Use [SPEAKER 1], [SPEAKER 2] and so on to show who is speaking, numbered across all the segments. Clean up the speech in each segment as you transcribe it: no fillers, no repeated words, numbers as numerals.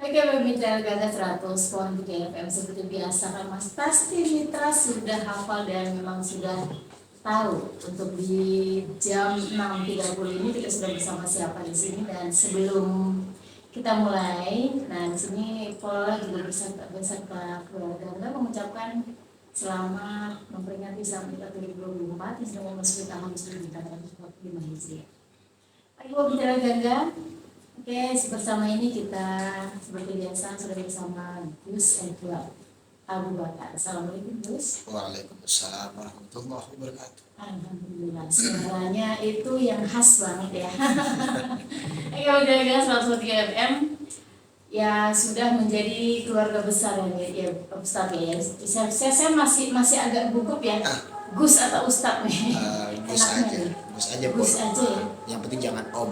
[SPEAKER 1] Oke, Mitra Gaga 100.3 FM seperti biasa kan Mas. Pasti Mitra sudah hafal dan memang sudah tahu untuk di jam 6.30 ini kita sudah bersama siapa di sini. Dan sebelum kita mulai, nah di sini Pola juga beserta keluarga mengucapkan selamat memperingati Islam kita 2024 yang sedang memasuki tahun 1445 Hijriah. Ayo Mitra Gaga. Oke, bersama ini kita seperti biasa sudah bersama Gus Edward Abu Bakar. Assalamualaikum Gus.
[SPEAKER 2] Waalaikumsalam warahmatullahi wabarakatuh.
[SPEAKER 1] Alhamdulillah, suaranya itu yang khas banget ya. Oke, udah 103 FM ya sudah menjadi keluarga besar ya Ustaz ya. Saya masih agak gugup ya. Gus atau Ustaz nih?
[SPEAKER 2] Gus aja, Gus aja.
[SPEAKER 1] Gus aja ya.
[SPEAKER 2] Yang penting jangan Om.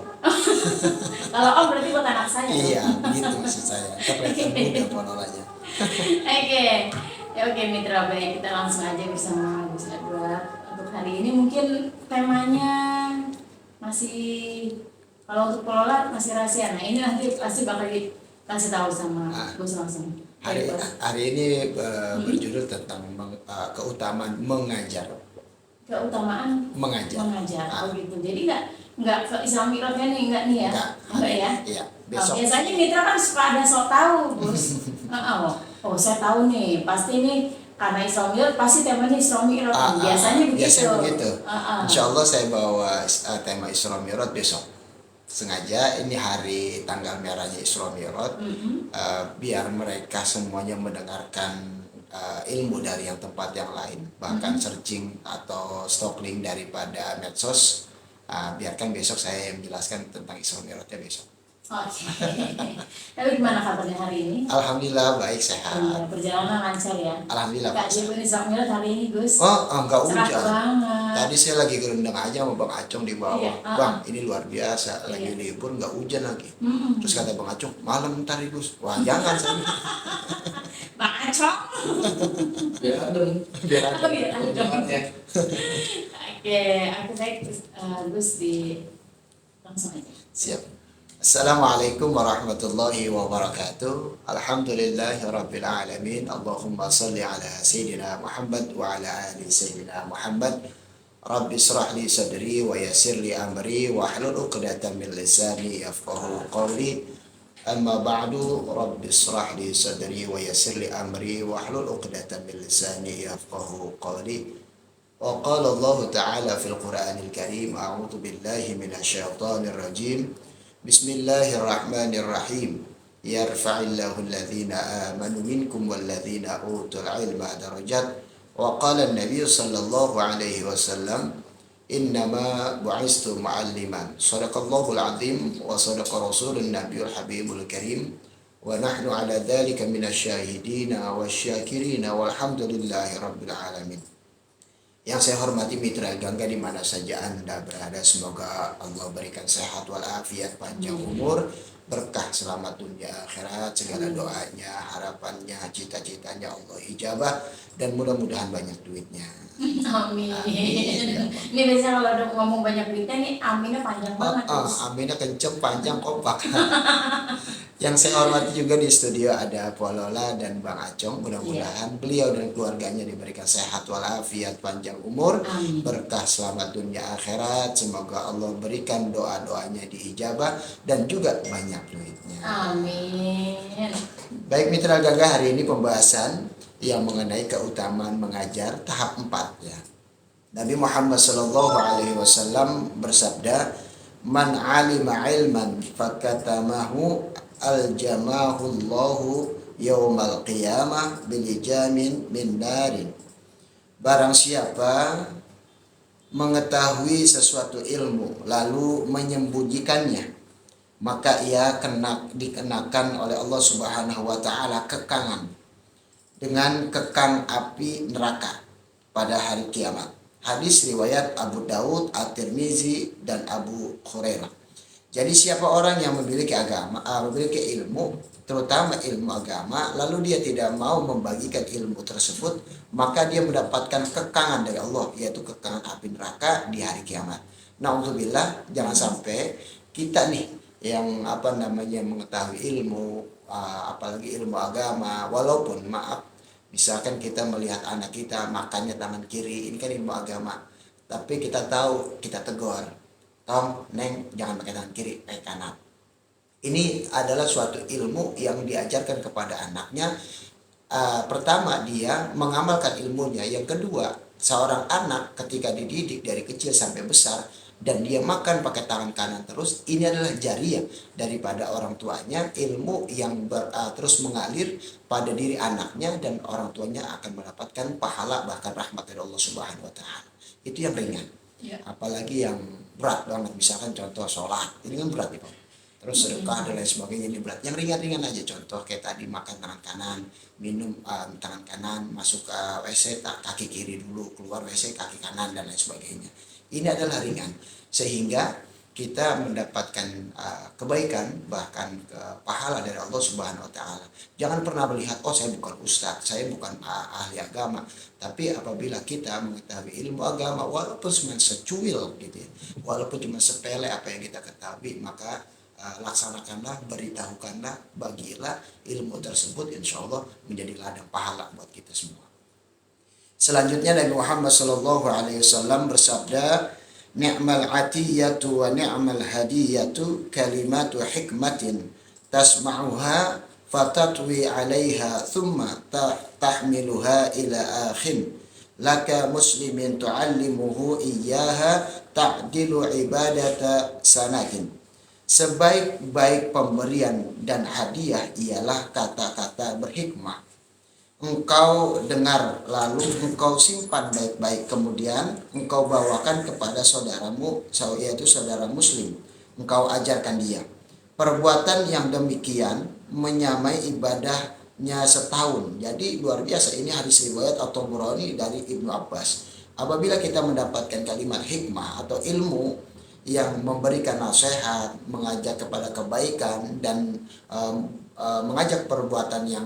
[SPEAKER 1] Kalau Om berarti buat anak saya.
[SPEAKER 2] Iya, begitu maksud saya. Kelihatan muda penolaknya.
[SPEAKER 1] Oke, Mitra baik, kita langsung aja bersama Gus Edward. Untuk hari ini mungkin temanya masih, kalau untuk pengelola masih rahasia. Nah ini nanti pasti bakal dikasih tahu sama Gus langsung.
[SPEAKER 2] Hari ini berjudul tentang keutamaan mengajar.
[SPEAKER 1] Keutamaan mengajar. Oh gitu. Jadi nggak ke Islam Mi'rajnya nih, enggak nih ya? Enggak ya?
[SPEAKER 2] Iya. Besok.
[SPEAKER 1] Biasanya Mitra kan suka ada sok tahu, Gus. Oh, saya tahu nih. Pasti nih karena Islam Mi'raj pasti temanya Islam Mi'raj. Biasanya begitu.
[SPEAKER 2] Insya Allah saya bawa tema Isra Mi'raj besok. Sengaja ini hari tanggal merahnya Isra Mi'raj, biar mereka semuanya mendengarkan ilmu dari yang tempat yang lain, bahkan searching atau stalking daripada medsos. Biarkan besok saya menjelaskan tentang Isra Mi'rajnya besok.
[SPEAKER 1] Oke. Tapi gimana kabarnya hari ini?
[SPEAKER 2] Alhamdulillah baik, sehat.
[SPEAKER 1] Perjalanan lancar ya?
[SPEAKER 2] Alhamdulillah.
[SPEAKER 1] Kak Jibun Isra Mi'raj hari ini Gus?
[SPEAKER 2] Enggak hujan.
[SPEAKER 1] Banget.
[SPEAKER 2] Tadi saya lagi gerendeng aja sama Bang Acong di bawah. Iya, Bang, ini luar biasa, lagi libur nggak hujan lagi. Terus kata Bang Acong, malam ntar Gus. Wah jangan saya.
[SPEAKER 1] Bang Acong.
[SPEAKER 2] Biar adem.
[SPEAKER 1] Ya. Oke, aku baik Gus di langsung aja.
[SPEAKER 2] Siap. Assalamualaikum warahmatullahi wabarakatuh. Alhamdulillahi rabbil alamin. Allahumma salli ala Sayyidina Muhammad wa ala ali Sayyidina Muhammad. Rabbi israh li sadri wa yassir li amri wa hlul 'uqdatam min lisani yafqahu qawli. Amma ba'du, Rabbi israh li sadri wa yassir li amri wa hlul 'uqdatam min lisani yafqahu qawli. Wa qala Allah ta'ala fil Qur'anil Karim, a'udzu billahi minasy syaithanir rajim. Bismillahirrahmanirrahim. Yarfa'illahu alladhina amanu minkum walladhina utul ilma darajat. Wa qala an-nabiy sallallahu alaihi wasallam, innama bu'istu mu'alliman. Shadaqallahul azim wa shadaqa rasulun nabiyul habibul karim. Wa nahnu ala dhalika minasyahidina wasyakirina walhamdulillahi rabbil alamin. Yang saya hormati Mitra Gangga di mana saja Anda berada, semoga Allah berikan sehat walafiat, panjang umur, berkah selamat dunia akhirat, segala doanya, harapannya, cita-citanya Allah ijabah, dan mudah-mudahan banyak duitnya.
[SPEAKER 1] Amin. Ini biasanya kalau udah ngomong banyak duitnya nih aminnya panjang banget.
[SPEAKER 2] Aminnya kenceng, panjang, kompak. Yang saya hormati juga di studio ada Polola dan Bang Acong. Mudah-mudahan beliau dan keluarganya diberikan sehat walafiat, panjang umur, berkah selamat dunia akhirat. Semoga Allah berikan doa-doanya diijabah dan juga banyak duitnya.
[SPEAKER 1] Amin.
[SPEAKER 2] Baik Mitra Gagah, hari ini pembahasan yang mengenai keutamaan mengajar tahap 4 ya. Nabi Muhammad SAW bersabda, "Man 'alima 'ilman fakatamahu aljamahullahu yaumal qiyamah bilijamin min narin." Barang siapa mengetahui sesuatu ilmu lalu menyembunyikannya, maka ia dikenakan oleh Allah Subhanahu wa taala kekangan dengan kekang api neraka pada hari kiamat. Hadis riwayat Abu Daud, At-Tirmizi dan Abu Hurairah. Jadi siapa orang yang memiliki memiliki ilmu, terutama ilmu agama, lalu dia tidak mau membagikan ilmu tersebut, maka dia mendapatkan kekangan dari Allah, yaitu kekangan api neraka di hari kiamat. Na'udzubillah, jangan sampai kita nih yang mengetahui ilmu, apalagi ilmu agama. Walaupun maaf, misalkan kita melihat anak kita makannya tangan kiri, ini kan ilmu agama, tapi kita tahu, kita tegur, Tom, Neng, jangan pakai tangan kiri, pakai kanan. Ini adalah suatu ilmu yang diajarkan kepada anaknya. Pertama, dia mengamalkan ilmunya. Yang kedua, seorang anak ketika dididik dari kecil sampai besar dan dia makan pakai tangan kanan terus, ini adalah jariah daripada orang tuanya, ilmu yang terus mengalir pada diri anaknya, dan orang tuanya akan mendapatkan pahala bahkan rahmat dari Allah Subhanahu wa taala. Itu yang ringan. Apalagi yang berat banget, misalkan contoh sholat, ini kan berat nih Pak. Terus sedekah dan lain sebagainya, ini berat. Yang ringan-ringan aja, contoh kayak tadi makan tangan kanan, minum tangan kanan, masuk ke WC kaki kiri dulu, keluar WC kaki kanan dan lain sebagainya. Ini adalah ringan, sehingga kita mendapatkan kebaikan, bahkan pahala dari Allah Subhanahu wa taala. Jangan pernah melihat, oh saya bukan ustadz, saya bukan ahli agama. Tapi apabila kita mengetahui ilmu agama, walaupun cuma secuil gitu ya, walaupun cuma sepele apa yang kita ketahui, maka laksanakanlah, beritahukanlah, bagilah ilmu tersebut, insya Allah menjadi ladang pahala buat kita semua. Selanjutnya Nabi Muhammad SAW bersabda, ni'mal atiyatu wa ni'mal hadiyatu kalimatu hikmatin tasma'uha fatatwi 'alaiha thumma tahmiluha ila akhin laka muslimin tu'allimuhu iyyaha ta'dilu ibadata sanakin. Sebaik-baik pemberian dan hadiah ialah kata-kata berhikmah. Engkau dengar lalu engkau simpan baik-baik, kemudian engkau bawakan kepada saudaramu, yaitu saudara muslim. Engkau ajarkan dia. Perbuatan yang demikian menyamai ibadahnya setahun. Jadi luar biasa, ini hadis riwayat At-Tabrani dari Ibnu Abbas. Apabila kita mendapatkan kalimat hikmah atau ilmu yang memberikan nasihat, mengajak kepada kebaikan, dan mengajak perbuatan yang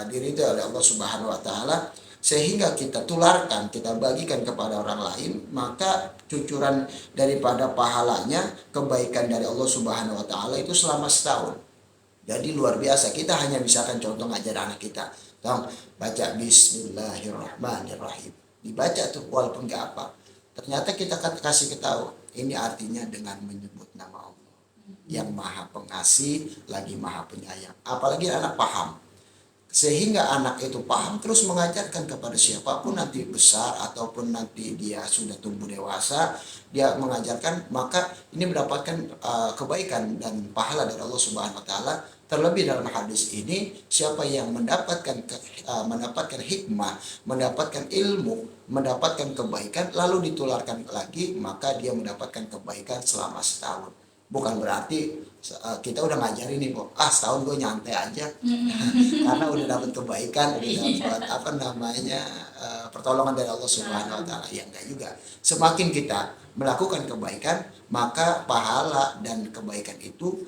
[SPEAKER 2] diridhoi oleh Allah Subhanahu wa taala, sehingga kita tularkan, kita bagikan kepada orang lain, maka cucuran daripada pahalanya, kebaikan dari Allah Subhanahu wa taala itu selama setahun. Jadi luar biasa. Kita hanya misalkan contoh ngajar anak kita, baca Bismillahirrahmanirrahim, dibaca tuh walaupun gak apa, ternyata kita kasih ketahui ini artinya dengan menyebut nama Allah yang maha pengasih lagi maha penyayang. Apalagi anak paham, sehingga anak itu paham terus mengajarkan kepada siapapun nanti besar ataupun nanti dia sudah tumbuh dewasa, dia mengajarkan, maka ini mendapatkan kebaikan dan pahala dari Allah Subhanahu wa taala. Terlebih dalam hadis ini, siapa yang mendapatkan hikmah, mendapatkan ilmu, mendapatkan kebaikan, lalu ditularkan lagi, maka dia mendapatkan kebaikan selama setahun. Bukan berarti kita udah ngajarin nih kok, setahun gue nyantai aja, karena udah dapat kebaikan, udah dapat pertolongan dari Allah Subhanahu wa taala. Ya enggak juga. Semakin kita melakukan kebaikan, maka pahala dan kebaikan itu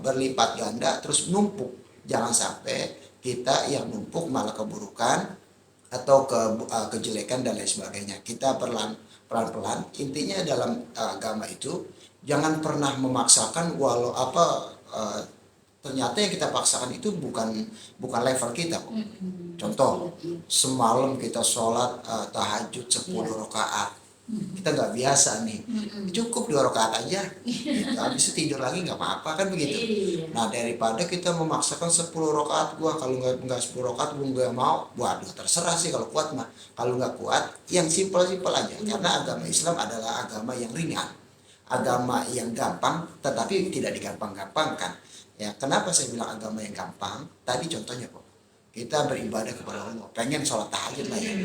[SPEAKER 2] berlipat ganda, terus numpuk. Jangan sampai kita yang numpuk malah keburukan atau kejelekan dan lain sebagainya. Kita pelan-pelan. Intinya dalam agama itu jangan pernah memaksakan, walau ternyata yang kita paksakan itu bukan level kita. Contoh, semalam kita sholat tahajud 10 rakaat. Kita nggak biasa nih, cukup 2 rakaat aja, habis itu tidur lagi nggak apa-apa kan begitu. Nah daripada kita memaksakan 10 rakaat, gua kalau nggak 10 rakaat gua nggak mau, waduh terserah sih kalau kuat mah. Kalau nggak kuat, yang simpel aja, karena agama Islam adalah agama yang ringan, agama yang gampang, tetapi tidak digampang-gampangkan. Ya, kenapa saya bilang agama yang gampang? Tadi contohnya kok, kita beribadah kepada Allah, pengen sholat tahajud lah ya,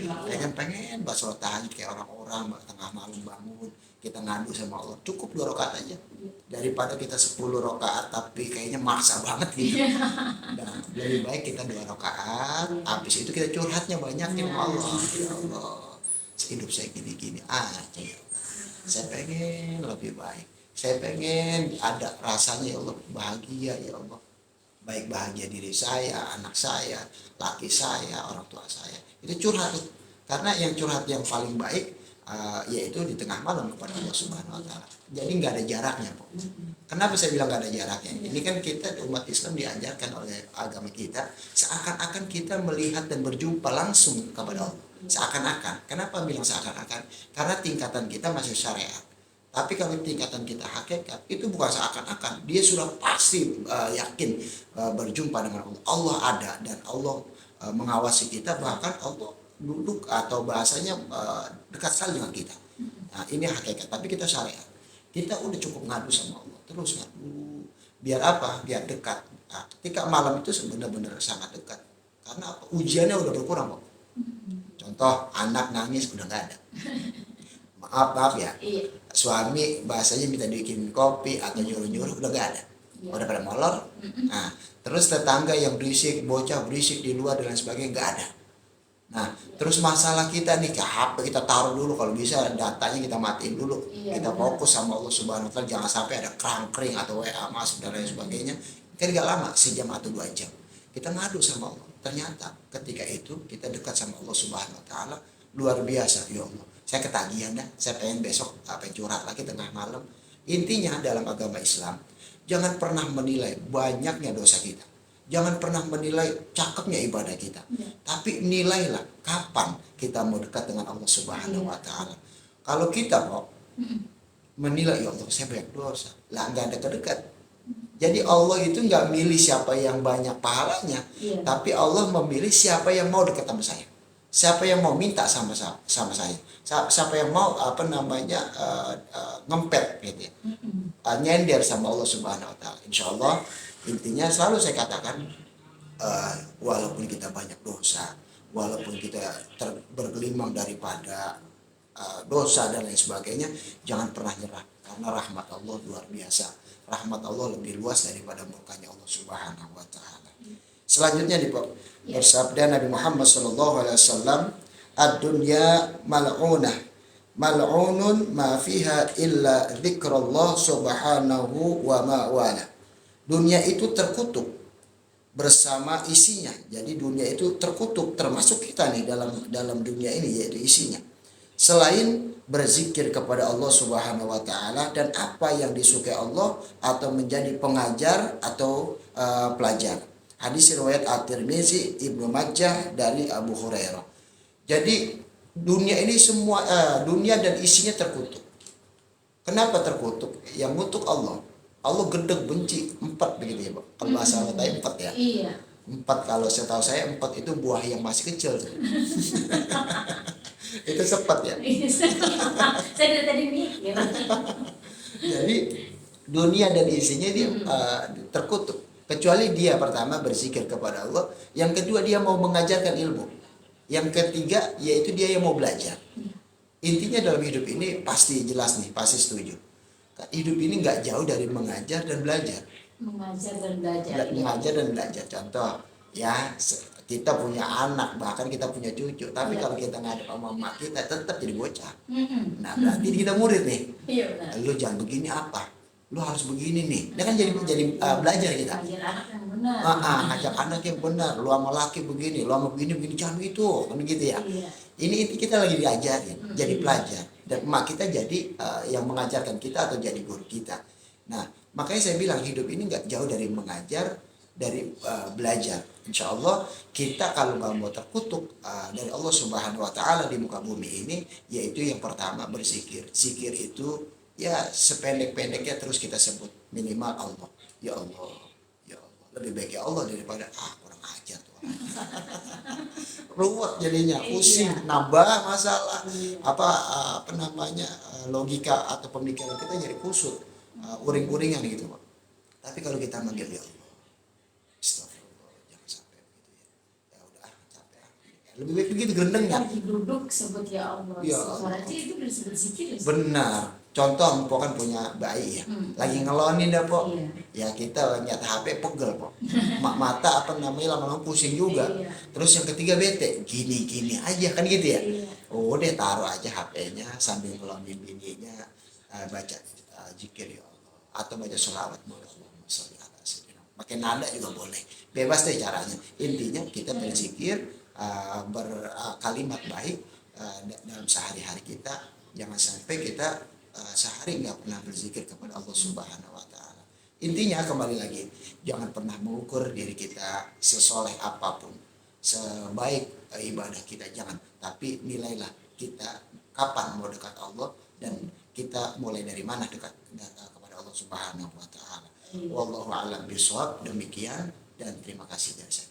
[SPEAKER 2] pengen buat sholat tahajud kayak orang-orang tengah malam bangun, kita ngadu sama Allah, cukup 2 rakaat aja, daripada kita 10 rakaat tapi kayaknya maksa banget gitu. Nah, lebih baik kita 2 rakaat, habis itu kita curhatnya banyak sama Allah. Ya Allah, hidup saya gini-gini aja, saya pengen lebih baik, saya pengen ada rasanya ya Allah, bahagia ya Allah, baik bahagia diri saya, anak saya, laki saya, orang tua saya. Itu curhat. Karena yang curhat yang paling baik yaitu di tengah malam kepada Allah Subhanahu wa taala. Jadi nggak ada jaraknya, Pak. Kenapa saya bilang nggak ada jaraknya? Ini kan kita umat Islam diajarkan oleh agama kita seakan-akan kita melihat dan berjumpa langsung kepada Allah. Seakan-akan. Kenapa bilang seakan-akan? Karena tingkatan kita masih syariat. Tapi kalau tingkatan kita hakikat itu bukan seakan-akan. Dia sudah pasti yakin berjumpa dengan Allah. Allah ada dan Allah mengawasi kita, bahkan Allah duduk atau bahasanya dekat sekali dengan kita. Nah, ini hakikat. Tapi kita syariat. Kita udah cukup ngadu sama Allah. Terus ngadu. Biar apa? Biar dekat. Nah, ketika malam itu benar-benar sangat dekat. Karena apa? Ujiannya udah berkurang, Pak. Contoh, anak nangis udah nggak ada. Maaf ya. Suami bahasanya minta bikin kopi atau nyuruh-nyuruh udah nggak ada. Udah pada molor. Nah, terus tetangga yang berisik, bocah berisik di luar dan lain sebagainya nggak ada. Nah, terus masalah kita nih ke HP kita taruh dulu, kalau bisa datanya kita matiin dulu. Kita fokus sama Allah Subhanahu wa taala, jangan sampai ada krangkring atau WA masuk dan lain sebagainya. Kan gak lama, sejam atau 2 jam. Kita ngadu sama Allah. Ternyata ketika itu kita dekat sama Allah Subhanahu wa taala, luar biasa. Ya Allah, saya ketagihan dah, saya pengen besok curhat lagi tengah malam. Intinya dalam agama Islam, jangan pernah menilai banyaknya dosa kita. Jangan pernah menilai cakepnya ibadah kita. Tapi nilailah kapan kita mau dekat dengan Allah Subhanahu wa taala. Kalau kita mau menilai, ya Allah saya banyak dosa, lah nggak dekat-dekat. Jadi Allah itu nggak milih siapa yang banyak pahalanya, tapi Allah memilih siapa yang mau dekat sama saya. Siapa yang mau minta sama saya. Siapa yang mau ngempet gitu ya. Nyender sama Allah Subhanahu wa taala. Insyaallah. Intinya selalu saya katakan, walaupun kita banyak dosa, walaupun kita bergelimang daripada dosa dan lain sebagainya, jangan pernah nyerah. Karena rahmat Allah luar biasa. Rahmat Allah lebih luas daripada murkanya Allah Subhanahu wa taala. Selanjutnya bersabda Nabi Muhammad sallallahu alaihi wasallam, ad-dunya mal'unah, mal'unun ma fiha illa dzikrullah subhanahu wa ma wala. Dunia itu terkutuk bersama isinya. Jadi dunia itu terkutuk, termasuk kita nih dalam dunia ini, yaitu isinya. Selain berzikir kepada Allah Subhanahu wa taala dan apa yang disukai Allah atau menjadi pengajar atau pelajar. Hadis riwayat At-Tirmizi, Ibnu Majah dari Abu Hurairah. Jadi dunia ini semua dunia dan isinya terkutuk. Kenapa terkutuk? Yang ngutuk Allah. Allah gedeg, benci, 4 begitu ya, Pak. Kalau bahasa Allah 4 ya.
[SPEAKER 1] Iya.
[SPEAKER 2] 4, kalau saya tahu saya 4 itu buah yang masih kecil. Itu sepet ya.
[SPEAKER 1] Saya dari tadi mikir.
[SPEAKER 2] Jadi dunia dan isinya dia terkutuk. Kecuali dia pertama berzikir kepada Allah, yang kedua dia mau mengajarkan ilmu, yang ketiga yaitu dia yang mau belajar. Intinya dalam hidup ini pasti jelas nih, pasti setuju. Hidup ini nggak jauh dari mengajar dan belajar.
[SPEAKER 1] Mengajar dan belajar.
[SPEAKER 2] Mengajar dan belajar. Contoh, ya kita punya anak, bahkan kita punya cucu. Tapi kalau kita nggak ada sama emak kita, tetap jadi bocah. Nah, berarti kita murid nih.
[SPEAKER 1] Iya benar.
[SPEAKER 2] Lu jangan begini apa? Lu harus begini nih. Dia kan jadi belajar kita.
[SPEAKER 1] Ngajar anak yang benar.
[SPEAKER 2] Ngajak anak yang benar. Lu sama laki begini, lu sama begini jangan gitu. Kan gitu ya.
[SPEAKER 1] Iya.
[SPEAKER 2] Ini kita lagi diajarin, jadi pelajar. Dan emak kita jadi yang mengajarkan kita atau jadi guru kita. Nah, makanya saya bilang hidup ini nggak jauh dari mengajar, dari belajar. Insya Allah kita kalau nggak mau terkutuk dari Allah Subhanahu wa taala di muka bumi ini, yaitu yang pertama berzikir. Zikir itu ya sependek-pendeknya terus kita sebut, minimal Allah. Ya Allah, ya Allah. Lebih baik ya Allah daripada kurang ajar tuh. Ruwet jadinya, pusing, nambah masalah. Logika atau pemikiran kita jadi kusut, uring-uringan gitu, Pak. Tapi kalau kita manggil ya Allah, astagfirullah, jangan sampai begitu ya. Ya udah, capek. Lebih baik begitu gendengnya.
[SPEAKER 1] Lagi duduk sebut ya Allah.
[SPEAKER 2] Ya
[SPEAKER 1] Suara itu disebut zikir.
[SPEAKER 2] Benar. Contoh, Mpok kan punya bayi ya, lagi ngelonin dah, Pok.
[SPEAKER 1] Iya.
[SPEAKER 2] Ya kita lihat HP pegel, Pok. Mata lama-lama pusing juga.
[SPEAKER 1] Iya.
[SPEAKER 2] Terus yang ketiga bete, gini aja kan gitu ya.
[SPEAKER 1] Iya.
[SPEAKER 2] Oh, dia taruh aja HP-nya sambil ngelonin bininya, baca zikir ya Allah atau baca sholawat Allahumma sholli ala sayyidina. Pakai nada juga boleh, bebas deh caranya. Intinya kita berzikir, berkalimat baik dalam sehari-hari kita. Jangan sampai kita sehari nggak pernah berzikir kepada Allah Subhanahu wa Ta'ala. Intinya kembali lagi, jangan pernah mengukur diri kita sesoleh apapun, sebaik ibadah kita, jangan. Tapi nilailah kita kapan mau dekat Allah dan kita mulai dari mana dekat kepada Allah Subhanahu wa Ta'ala. Wallahu a'lam bishawab. Demikian dan terima kasih dari saya.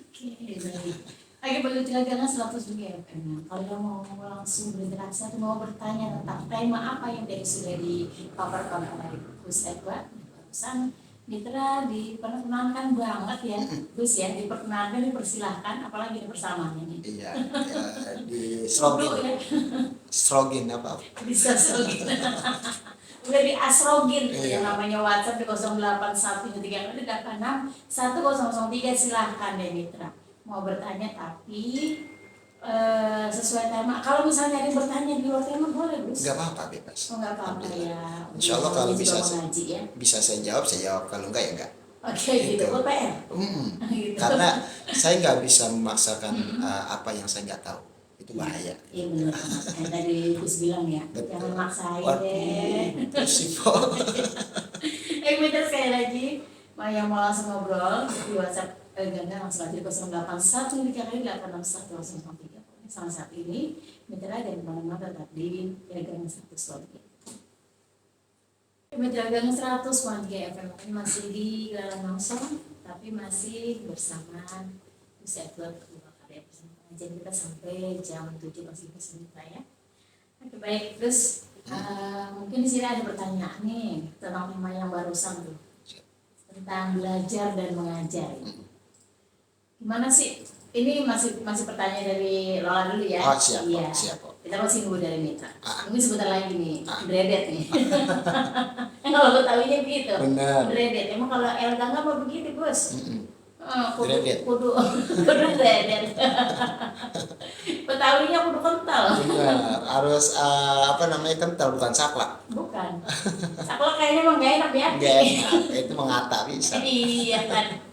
[SPEAKER 1] Oke, baik. Oke, bagi Tilagangan 102 FM. Kalau mau langsung berinteraksi atau mau bertanya tentang tema apa yang tadi sudah dipaparkan oleh Gus Edward barusan, Mitra diperkenalkan banget ya, Gus ya, diperkenalkan, dipersilahkan, apalagi bersamaannya nih.
[SPEAKER 2] Iya, di Srogin.
[SPEAKER 1] Ya.
[SPEAKER 2] Srogin apa?
[SPEAKER 1] Bisa Srogin. Udah di Asrogin,
[SPEAKER 2] Iya.
[SPEAKER 1] yang namanya WhatsApp di 0813861003, silahkan deh Mitra. Mau bertanya tapi sesuai tema. Kalau misalnya ada yang bertanya di luar tema boleh, Gus?
[SPEAKER 2] Nggak apa-apa, bebas.
[SPEAKER 1] Oh, nggak apa-apa ya.
[SPEAKER 2] Insya Allah kalau
[SPEAKER 1] Juga
[SPEAKER 2] bisa
[SPEAKER 1] mengaji ya.
[SPEAKER 2] bisa saya jawab, kalau enggak ya enggak.
[SPEAKER 1] Oke, gitu. UPR. Gitu.
[SPEAKER 2] Karena saya nggak bisa memaksakan apa yang saya nggak tahu, itu bahaya.
[SPEAKER 1] Iya benar. Yang tadi Gus bilang ya,
[SPEAKER 2] Betul.
[SPEAKER 1] jangan maksain
[SPEAKER 2] Waduh,
[SPEAKER 1] deh.
[SPEAKER 2] Sipo.
[SPEAKER 1] Mitra sekali lagi, yang mau langsung ngobrol di WhatsApp Ganda langsung aja 081 kali 861 sama saat ini Mitra dan teman-teman tetap di Tilagangan 100 lagi. Tilagangan 100.3 FM ini masih di Galang Langsung, tapi masih bersama Gus Edward Karya bersama pengajian kita sampai jam 7 masih bersama ya. Oke, baik, terus mungkin di sini ada pertanyaan nih tentang tema yang barusan tuh, tentang belajar dan mengajar. Gimana sih? Ini masih pertanyaan dari Lola dulu ya.
[SPEAKER 2] Oh, siap,
[SPEAKER 1] iya.
[SPEAKER 2] siap.
[SPEAKER 1] Kita masih nunggu dari Mitra.
[SPEAKER 2] Ah.
[SPEAKER 1] Mungkin sebentar lagi nih, dredet nih. Kalau tahunya begitu.
[SPEAKER 2] Benar.
[SPEAKER 1] Dredet. Emang kalau Elga nggak mau begitu, Gus?
[SPEAKER 2] Dredet.
[SPEAKER 1] Kudu dredet. Betawinya kudu kental.
[SPEAKER 2] Benar, harus kental, bukan saklek.
[SPEAKER 1] Bukan. Saklek kayaknya emang gak enak ya.
[SPEAKER 2] Nggak enak, itu mengata bisa.
[SPEAKER 1] Iya kan.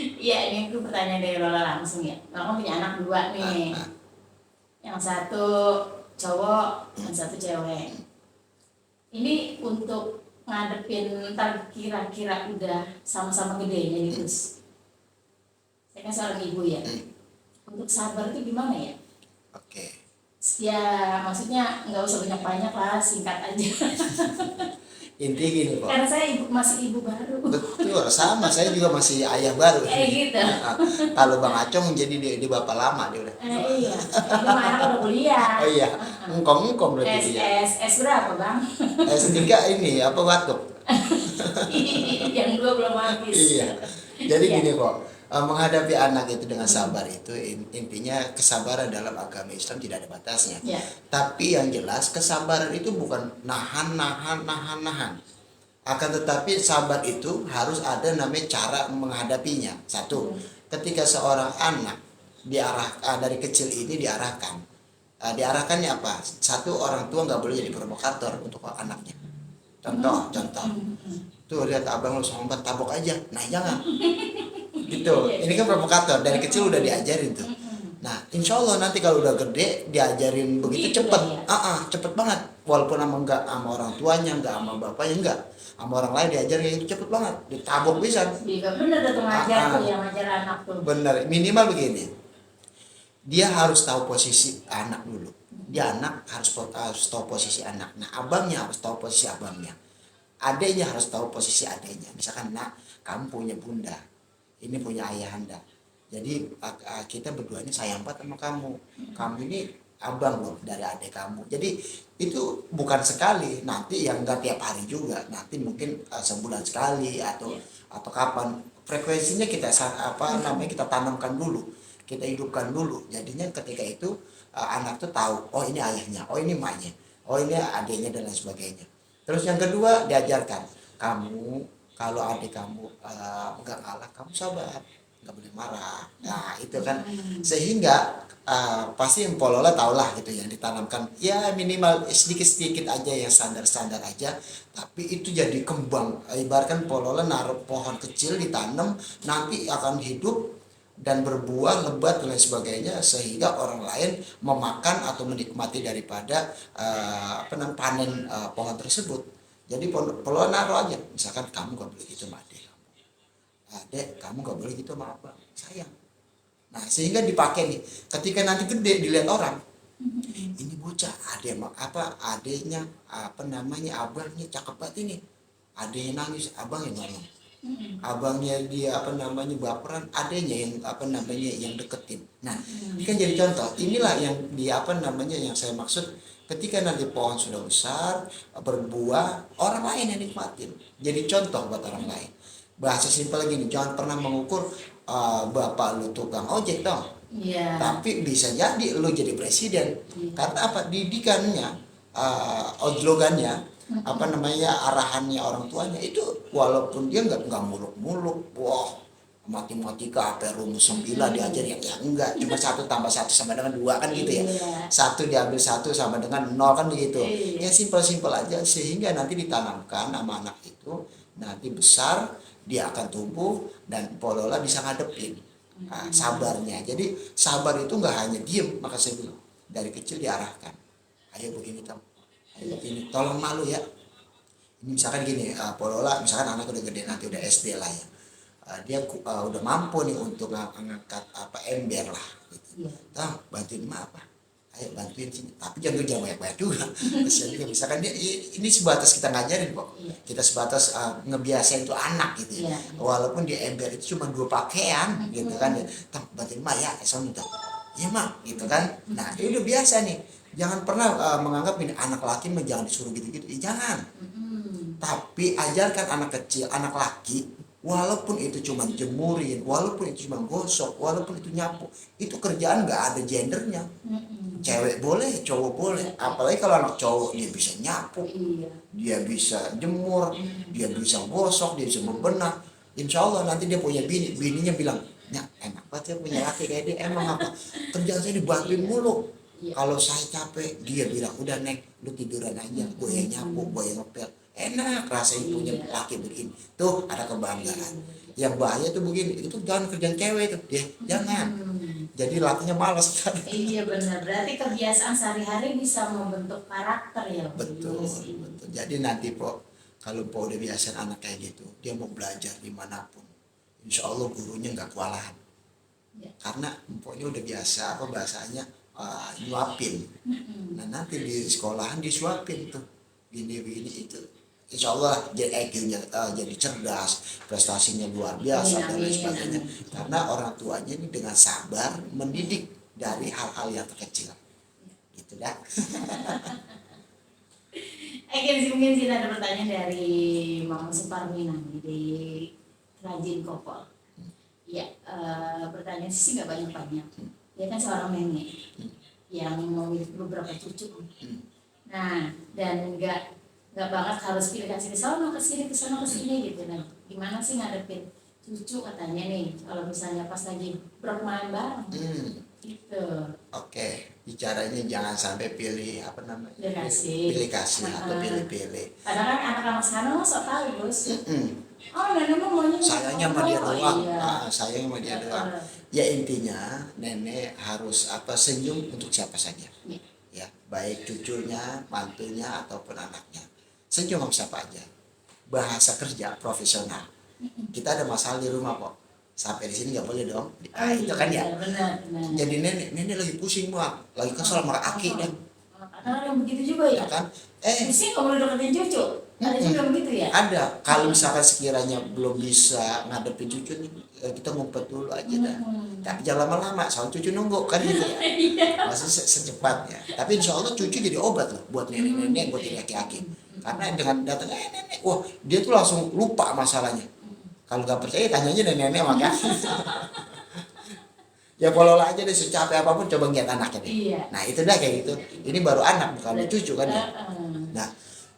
[SPEAKER 1] Iya, ini itu pertanyaan dari Lola langsung ya. Lola kan punya anak 2 nih. Yang satu cowok, yang satu cewek. Ini untuk ngadepin ntar kira-kira udah sama-sama gedenya nih, Gus. Saya kan seorang ibu ya. Untuk sabar itu gimana ya?
[SPEAKER 2] Oke.
[SPEAKER 1] Ya maksudnya nggak usah banyak-banyak lah, singkat aja.
[SPEAKER 2] Inti gini kok.
[SPEAKER 1] Karena saya masih ibu baru.
[SPEAKER 2] Betul, sama. Saya juga masih ayah baru.
[SPEAKER 1] Kayak gitu.
[SPEAKER 2] Kalau Bang Acong jadi di bapak lama dia udah.
[SPEAKER 1] Iya. Ini mah anak udah kuliah.
[SPEAKER 2] Oh iya, engkong berarti dia.
[SPEAKER 1] S berapa, Bang?
[SPEAKER 2] S3 ini apa batuk?
[SPEAKER 1] Yang 2 belum habis.
[SPEAKER 2] Iya. Jadi
[SPEAKER 1] Iya.
[SPEAKER 2] gini kok, menghadapi anak itu dengan sabar itu intinya kesabaran dalam agama Islam tidak ada batasnya.
[SPEAKER 1] Iya.
[SPEAKER 2] Tapi yang jelas kesabaran itu bukan nahan. Akan tetapi sabar itu harus ada namanya cara menghadapinya. Satu, ketika seorang anak dari kecil ini diarahkan. Diarahkannya apa? Satu, orang tua nggak boleh jadi provokator untuk anaknya. Contoh. Tuh lihat abang lu sombong tabok aja. Nah jangan. Gitu. Ini kan provokator dari kecil udah diajarin tuh. Nah, insya Allah nanti kalau udah gede diajarin begitu cepet, cepet banget. Walaupun enggak sama orang tuanya, enggak sama bapaknya, enggak sama orang lain diajarin itu cepet banget, ditabok bisa.
[SPEAKER 1] Iya bener tuh ngajar tuh yang ngajar anak tuh.
[SPEAKER 2] Bener, minimal begini. Dia harus tahu posisi anak dulu. Dia harus tahu posisi anak. Nah, abangnya harus tahu posisi abangnya. Adiknya harus tahu posisi adiknya. Misalkan, nak, kamu punya bunda, ini punya ayahanda. Jadi kita berdua ini sayang banget sama kamu. Kamu ini abang loh dari adik kamu. Jadi itu bukan sekali. Nanti yang enggak tiap hari juga. Nanti mungkin sebulan sekali atau kapan. Frekuensinya kita kita tanamkan dulu. Kita hidupkan dulu. Jadinya ketika itu anak tuh tahu, oh ini ayahnya, oh ini emaknya, oh ini adiknya dan lain sebagainya. Terus yang kedua diajarkan, kamu kalau adik kamu enggak kalah, kamu sabar. Nggak boleh marah. Nah itu kan sehingga pasti Polola tahulah gitu yang ditanamkan ya minimal sedikit aja yang standar aja, tapi itu jadi kembang. Ibaratkan Polola naruh pohon kecil ditanam nanti akan hidup dan berbuah lebat dan lain sebagainya, sehingga orang lain memakan atau menikmati daripada panen pohon tersebut. Jadi Polona naruh aja, misalkan kamu gak boleh gitu sama adek, kamu gak boleh gitu sama abang, sayang. Nah sehingga dipakai nih, ketika nanti gede dilihat orang, ini bocah adeknya abangnya cakep banget ini, adeknya nangis, abangnya nolong, abangnya dia baperan, adeknya yang deketin. Nah ini kan jadi contoh, inilah yang yang saya maksud, ketika nanti pohon sudah besar berbuah, orang lain yang nikmatin, jadi contoh buat orang lain. Bahasa simpel gini, jangan pernah mengukur bapak lu tukang ojek dong.
[SPEAKER 1] Iya.
[SPEAKER 2] Tapi bisa jadi lu jadi presiden.
[SPEAKER 1] Iya.
[SPEAKER 2] Karena apa? Didikannya, ojlogannya, arahannya orang tuanya itu, walaupun dia nggak muluk-muluk, wah matematika apa rumus 9 diajar yang enggak, cuma 1 tambah 1 sama dengan 2 kan gitu ya.
[SPEAKER 1] Iya.
[SPEAKER 2] 1 diambil 1 sama dengan 0 kan begitu.
[SPEAKER 1] Iya.
[SPEAKER 2] Ya simpel-simpel aja, sehingga nanti ditanamkan sama anak itu, nanti besar dia akan tumbuh dan Polola bisa ngadepin sabarnya. Jadi sabar itu nggak hanya diem, maka saya bilang dari kecil diarahkan, ayo begini Tom, ayo begini, tolong malu ya. Ini misalkan gini, Polola misalkan anak udah gede, nanti udah SD lah ya, dia udah mampu nih untuk ngangkat ember lah gitu. Tom bantuin emak apa, ayo bantuin sini, tapi jangan banyak-banyak juga. Juga misalkan dia ini sebatas kita ngajarin kok, kita sebatas ngebiasain tuh anak gitu ya. Walaupun di ember itu cuma 2 pakaian gitu kan ya, Tom bantuin emak ya, minta ya mak gitu kan. Nah itu udah biasa nih, jangan pernah menganggap ini anak laki mah jangan disuruh gitu-gitu, jangan. Tapi ajarkan anak kecil, anak laki, walaupun itu cuma jemurin, walaupun itu cuma gosok, walaupun itu nyapu, itu kerjaan nggak ada gendernya. Cewek boleh, cowok boleh. Apalagi kalau anak cowok, dia bisa nyapu, dia bisa jemur, dia bisa gosok, dia bisa bebenah. Insya Allah nanti dia punya bininya bilang, ya enak banget ya punya laki kayak dia. Emang apa? Kerjaan saya dibantuin mulu. Kalau saya capek, dia bilang udah Nek, lu tiduran aja, gue yang nyapu, gue yang ngepel. Enak rasanya punya laki begini. Tuh ada kebanggaan. Yang bahaya tuh begini, itu jangan kerjaan cewek tuh, jangan. Jadi lakinya malas kan.
[SPEAKER 1] Iya benar, berarti kebiasaan sehari-hari bisa membentuk karakter ya.
[SPEAKER 2] Betul. Jadi nanti kalau udah biasa anak kayak gitu, dia mau belajar dimanapun, insya Allah gurunya nggak kewalahan. Karena pokoknya udah biasa bahasanya nyuapin. Nah nanti di sekolahan disuapin tuh, gini itu. Insya Allah jadi IQ-nya jadi cerdas, prestasinya luar biasa dan lain sebagainya. Karena orang tuanya ini dengan sabar mendidik dari hal-hal yang terkecil. Gitu dah.
[SPEAKER 1] Mungkin sih ada pertanyaan dari Mama Suparmina di Rajin Kopol. Ya, pertanyaan sih nggak banyak-banyak. Dia kan seorang nenek yang memiliki beberapa cucu. Nah, dan nggak banget harus pilih kasih ke sana ke sini gitu. Nah gimana sih ngadepin cucu katanya nih kalau misalnya pas lagi bermain bareng gitu.
[SPEAKER 2] Oke, bicaranya jangan sampai pilih
[SPEAKER 1] pilih
[SPEAKER 2] kasih atau pilih.
[SPEAKER 1] Karena kan anak-anak sekarang mah sok tahu Gus. Nenek maunya
[SPEAKER 2] sayangnya sama dia doang. Sayang sama dia doang. Ya intinya nenek harus senyum untuk siapa saja. Ya, baik cucunya, mantunya ataupun anaknya. Senyum sama siapa aja. Bahasa kerja profesional. Kita ada masalah di rumah kok. Sampai di sini nggak boleh dong. Itu kan ya.
[SPEAKER 1] Benar.
[SPEAKER 2] Jadi nenek lagi pusing banget, lagi kesel sama Aki dan.
[SPEAKER 1] Ada yang begitu juga ya.
[SPEAKER 2] Kan?
[SPEAKER 1] Pusing nggak boleh deketin cucu. Ada juga begitu ya.
[SPEAKER 2] Ada. Kalau misalkan sekiranya belum bisa ngadepin cucu nih, kita ngumpet dulu aja dah. Tapi jangan lama-lama, soal cucu nunggu kan gitu ya. Maksudnya secepatnya. Tapi insya Allah cucu jadi obat loh buat nenek-nenek, buat aki-aki. Karena dengan datangnya nenek, wah dia tuh langsung lupa masalahnya. Kalau nggak percaya tanyanya nenek-nenek makanya. Ya follow aja deh, secapek apapun coba lihat anaknya deh. Nah itu dah kayak gitu. Ini baru anak bukan cucu kan ya. Nah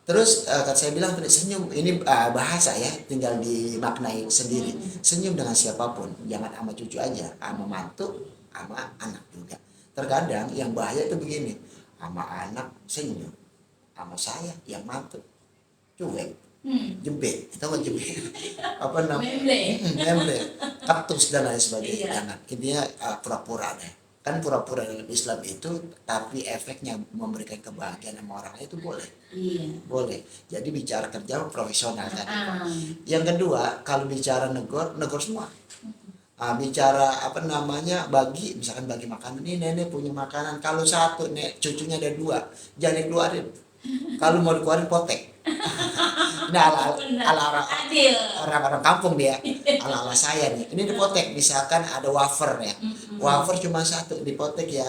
[SPEAKER 2] terus saya bilang tadi senyum, ini bahasa ya, tinggal dimaknai sendiri. Senyum dengan siapapun, jangan sama cucu aja, sama mantu, sama anak juga. Terkadang yang bahaya itu begini, sama anak senyum, sama saya yang mantu cuek. jebet, itu kan jebet, apa namanya,
[SPEAKER 1] Memble.
[SPEAKER 2] memble, kaktus dan lain sebagainya.
[SPEAKER 1] Iya.
[SPEAKER 2] Jangan, intinya pura-pura deh. Kan pura-pura dalam Islam itu, tapi efeknya memberikan kebahagiaan sama orang lain itu boleh,
[SPEAKER 1] Iya.
[SPEAKER 2] boleh. Jadi bicara kerja profesional kan.
[SPEAKER 1] Ah.
[SPEAKER 2] Yang kedua, kalau bicara negor, negor semua. Bicara apa namanya, bagi, misalkan bagi makanan, ini nenek punya makanan, kalau satu nek cucunya ada dua, jangan dikeluarin. Kalau mau dikeluarin potek. Nah, ala
[SPEAKER 1] Adil.
[SPEAKER 2] orang-orang kampung dia, ala saya nih, ini dipotek. Misalkan ada wafer ya, wafer cuma satu, dipotek ya,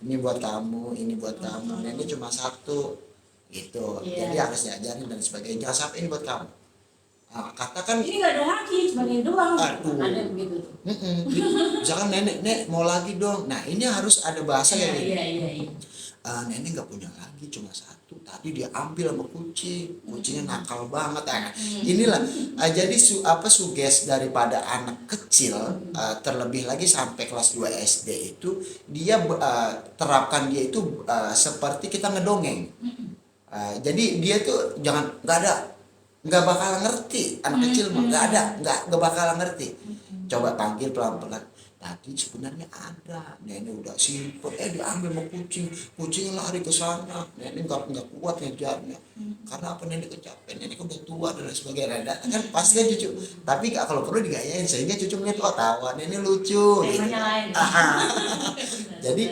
[SPEAKER 2] ini buat kamu, ini buat kamu, nah ini cuma satu gitu.
[SPEAKER 1] Iya.
[SPEAKER 2] Jadi harus diajarin dan sebagainya, jangan sampai ini buat kamu. Katakan
[SPEAKER 1] Ini nggak ada lagi, cuma ini doang.
[SPEAKER 2] Aduh.
[SPEAKER 1] Ada begitu tuh.
[SPEAKER 2] gitu. Misalkan nenek mau lagi dong, nah ini harus ada bahasa
[SPEAKER 1] Iya,
[SPEAKER 2] yang ini.
[SPEAKER 1] iya.
[SPEAKER 2] Nenek nggak punya lagi, cuma satu, tadi dia ambil sama kucingnya nakal banget. Inilah jadi suges daripada anak kecil, terlebih lagi sampai kelas 2 SD itu dia terapkan dia itu seperti kita ngedongeng. Jadi dia tuh nggak bakal ngerti, anak kecil mah nggak bakal ngerti. Coba panggil pelan-pelan, tadi sebenarnya ada, nenek udah simpel, diambil sama kucing lari ke sana, nenek nggak kuat ngejarnya, karena apa, nenek kecapean, nenek udah tua dan lain sebagainya. Kan pasti kan cucu, tapi kalau perlu digayain sehingga cucu ngeliat, oh tawa nenek lucu gitu.
[SPEAKER 1] Temanya lain.
[SPEAKER 2] Jadi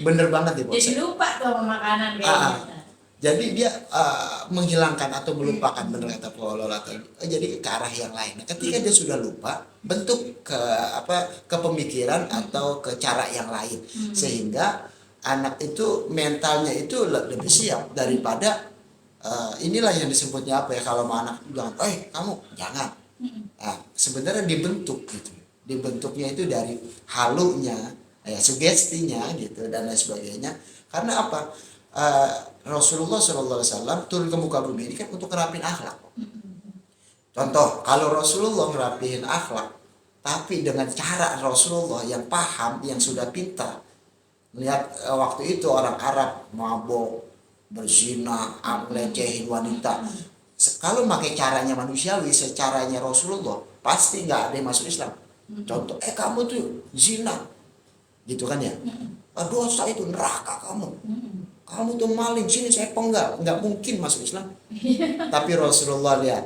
[SPEAKER 2] bener banget nih,
[SPEAKER 1] Jadi lupa tuh sama makanan kayaknya.
[SPEAKER 2] Jadi dia menghilangkan atau melupakan, benar kata Lola tadi. Jadi ke arah yang lain. Nah, ketika dia sudah lupa, bentuk ke pemikiran atau ke cara yang lain, sehingga anak itu mentalnya itu lebih siap daripada inilah yang disebutnya apa ya, kalau anak bilang, kamu jangan. Sebenarnya dibentuk gitu. Dibentuknya itu dari halunya, sugestinya gitu dan lain sebagainya. Karena apa? Rasulullah SAW turun ke muka bumi ini kan untuk ngerapin akhlak. Contoh, kalau Rasulullah ngerapihin akhlak, tapi dengan cara Rasulullah yang paham, yang sudah pintar, lihat waktu itu orang Arab mabok, berzina, ngelecehin wanita. Kalau pakai caranya manusiawi, secaranya Rasulullah, pasti nggak ada yang masuk Islam. Contoh, kamu tuh zina, gitu kan ya? Dosa itu, neraka kamu tuh maling, sini saya penggal, nggak mungkin masuk Islam. Tapi Rasulullah lihat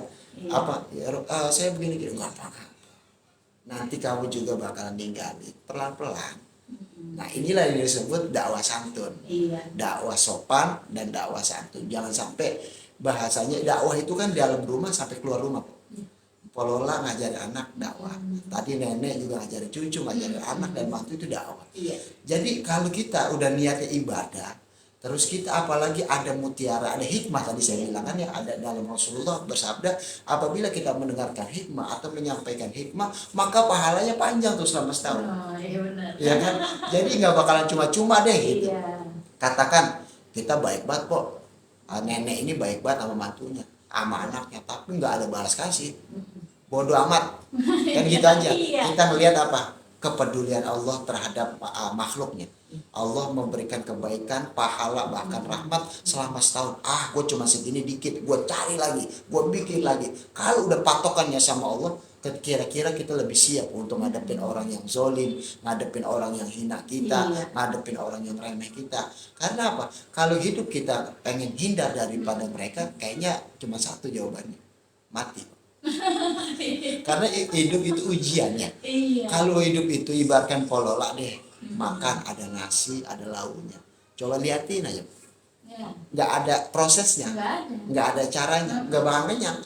[SPEAKER 2] saya begini nggak apa-apa, nanti kamu juga bakalan ninggalin pelan-pelan. Nah inilah yang disebut dakwah santun, dakwah sopan dan dakwah santun. Jangan sampai bahasanya dakwah itu kan dalam rumah sampai keluar rumah. Polola ngajarin anak dakwah, tadi nenek juga ngajarin cucu, ngajarin anak dan mantu, itu dakwah. Jadi kalau kita udah niatnya ibadah, terus kita apalagi ada mutiara, ada hikmah, tadi saya bilang kan ya, ada dalam Rasulullah bersabda, apabila kita mendengarkan hikmah atau menyampaikan hikmah, maka pahalanya panjang tuh selama setahun.
[SPEAKER 1] Iya benar.
[SPEAKER 2] Ya kan? Jadi nggak bakalan cuma-cuma deh gitu.
[SPEAKER 1] Iya.
[SPEAKER 2] Katakan kita baik banget kok, nenek ini baik banget sama mantunya, sama anaknya, tapi nggak ada balas kasih, bodoh amat, kan gitu aja. Kita melihat apa? Kepedulian Allah terhadap makhluknya. Allah memberikan kebaikan, pahala, bahkan rahmat selama setahun. Gue cuma segini dikit, gue cari lagi, gue bikin lagi. Kalau udah patokannya sama Allah, kira-kira kita lebih siap untuk ngadepin orang yang zolim, ngadepin orang yang hina kita, ngadepin orang yang remeh kita. Karena apa? Kalau hidup kita pengen hindar daripada mereka, kayaknya cuma satu jawabannya, mati. Karena hidup itu ujiannya. Kalau hidup itu ibaratkan polola deh, makan ada nasi, ada lauknya. Coba liatin aja, nggak ada prosesnya, nggak ada caranya, nggak bakal kenyang.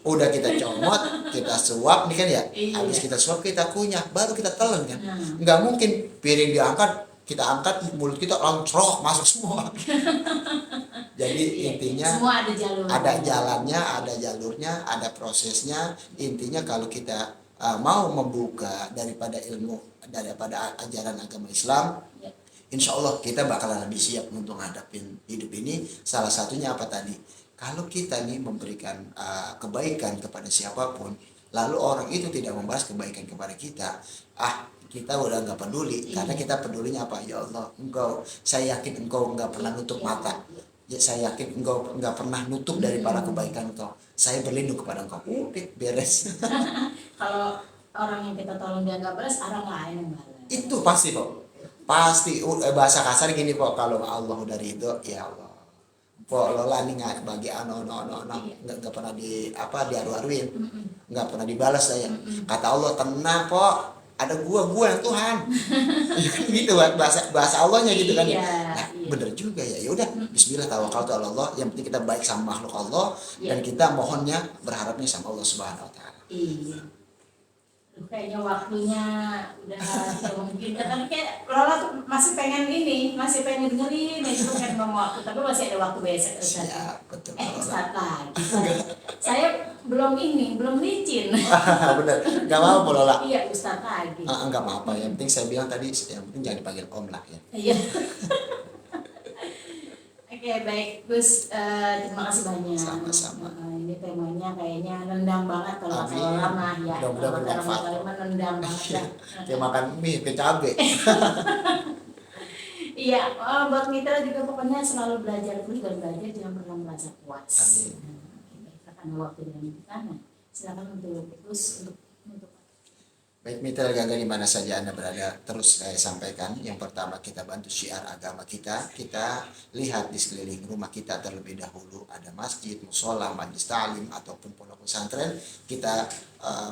[SPEAKER 2] Udah kita comot, kita suap nih kan ya, habis kita suap kita kunyah, baru kita telan kan. Nggak mungkin piring diangkat, kita angkat, mulut kita loncrok masuk semua. Jadi intinya
[SPEAKER 1] semua
[SPEAKER 2] ada jalannya, ada jalurnya, ada prosesnya. Intinya kalau kita mau membuka daripada ilmu, daripada ajaran agama Islam, insya Allah kita bakalan lebih siap untuk ngadapin hidup ini. Salah satunya apa tadi? Kalau kita nih memberikan kebaikan kepada siapapun, lalu orang itu tidak membalas kebaikan kepada kita, kita udah nggak peduli. Karena kita pedulinya apa? Ya Allah, saya yakin engkau nggak pernah nutup mata. saya yakin engkau nggak pernah nutup dari para kebaikan engkau. Saya berlindung kepada engkau. Udah beres.
[SPEAKER 1] Kalau orang yang kita tolong dia nggak balas, orang lain yang balas.
[SPEAKER 2] Itu pasti kok. Pasti bahasa kasar gini kok, kalau Allah udah ridho, ya Allah. Pok lola nih nggak bagi nggak pernah diaru-aruin, nggak pernah dibalas saya. Kata Allah, tenang kok, ada gua yang Tuhan. Gitu bahasa Allahnya gitu kan. Nah, bener juga ya. Ya udah, Bismillah, tawakaltu ala Allah. Yang penting kita baik sama makhluk Allah, dan kita mohonnya berharapnya sama Allah Subhanahu Wa Taala.
[SPEAKER 1] Iya. Kayaknya waktunya udah mungkin, tapi kayak Lola tuh masih pengen dengerin itu kan ngomong waktu, tapi masih ada waktu besok.
[SPEAKER 2] Siap, betul.
[SPEAKER 1] Ustaz lagi. Saya belum licin.
[SPEAKER 2] Bener, nggak mau Lola.
[SPEAKER 1] Iya, Ustaz lagi.
[SPEAKER 2] Enggak apa-apa, yang penting saya bilang tadi, yang penting jangan dipanggil Om lah ya.
[SPEAKER 1] Iya. Oke, baik Gus, terima kasih banyak.
[SPEAKER 2] Sama-sama.
[SPEAKER 1] Ini temanya kayaknya nendang banget kalau kata orang mah ya.
[SPEAKER 2] Mudah-mudahan bermanfaat.
[SPEAKER 1] Nendang banget ya.
[SPEAKER 2] Kayak makan mie ke cabe.
[SPEAKER 1] Iya, buat mitra juga pokoknya selalu belajar terus dan belajar, jangan pernah merasa puas. Baik, karena waktu dan kita, silakan untuk Gus untuk.
[SPEAKER 2] Baik mitra Gangga, di mana saja Anda berada, terus saya sampaikan. Yang pertama, kita bantu syiar agama kita. Kita lihat di sekeliling rumah kita terlebih dahulu ada masjid, musola, majelis ta'lim ataupun pondok pesantren. Kita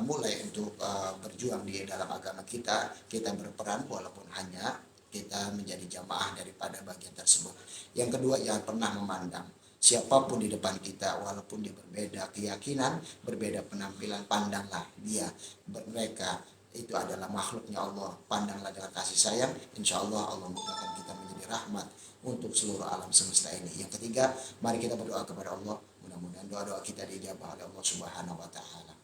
[SPEAKER 2] mulai untuk berjuang di dalam agama kita. Kita berperan walaupun hanya kita menjadi jamaah daripada bagian tersebut. Yang kedua, jangan pernah memandang siapapun di depan kita, walaupun dia berbeda keyakinan, berbeda penampilan, pandanglah dia, mereka itu adalah makhluknya Allah. Pandanglah dengan kasih sayang, insya Allah Allah mudahkan kita menjadi rahmat untuk seluruh alam semesta ini. Yang ketiga, mari kita berdoa kepada Allah, mudah-mudahan doa-doa kita dijabah oleh Allah Subhanahu Wa Taala.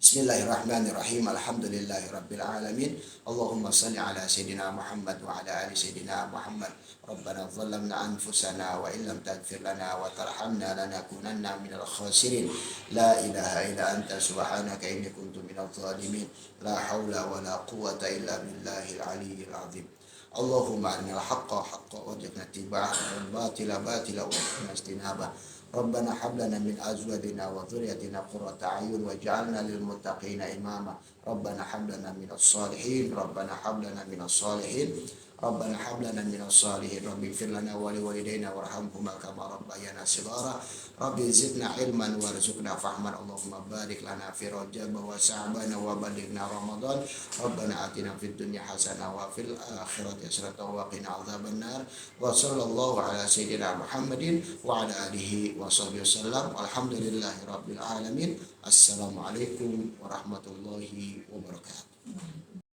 [SPEAKER 2] Bismillahirrahmanirrahim. Alhamdulillahirabbil alamin. Allahumma shalli ala sayidina Muhammad wa ala ali sayidina Muhammad. Rabbana dzalamna anfusana wa illam taghfir lana wa tarhamna lanakunanna minal khasirin. La ilaha illa anta subhanaka inni kuntu minadh dhalimin. La haula wa la quwwata illa billahil aliyyil azim. Allahumma arnil haqqa haqqan warzuqna ittiba'ah wal batila batila warzuqna ijtinabah. Rabbana hab lana min azwajina wa dhurriyyatina qurrata a'yun waj'alna lil muttaqina imama. Rabbana hab lana minas salihin. Rabbana hab lana minas salihin. Rabbana hab lana minas salihin. Rabbi ighfir lana wa liwalidayna warhamhuma kama rabbayana shighara. Rabbi zidna ilman warzuqna fahman. Allahumma barik lana fi Rajab wa Sya'ban wa balighna Ramadan. Rabbana atina fid dunya hasanah wa fil akhirati hasanah wa qina adzabannar. Wa sallallahu ala sayyidina Muhammadin wa ala alihi wa sahbihi wasallam. Alhamdulillahirabbil alamin. Assalamualaikum warahmatullahi wabarakatuh.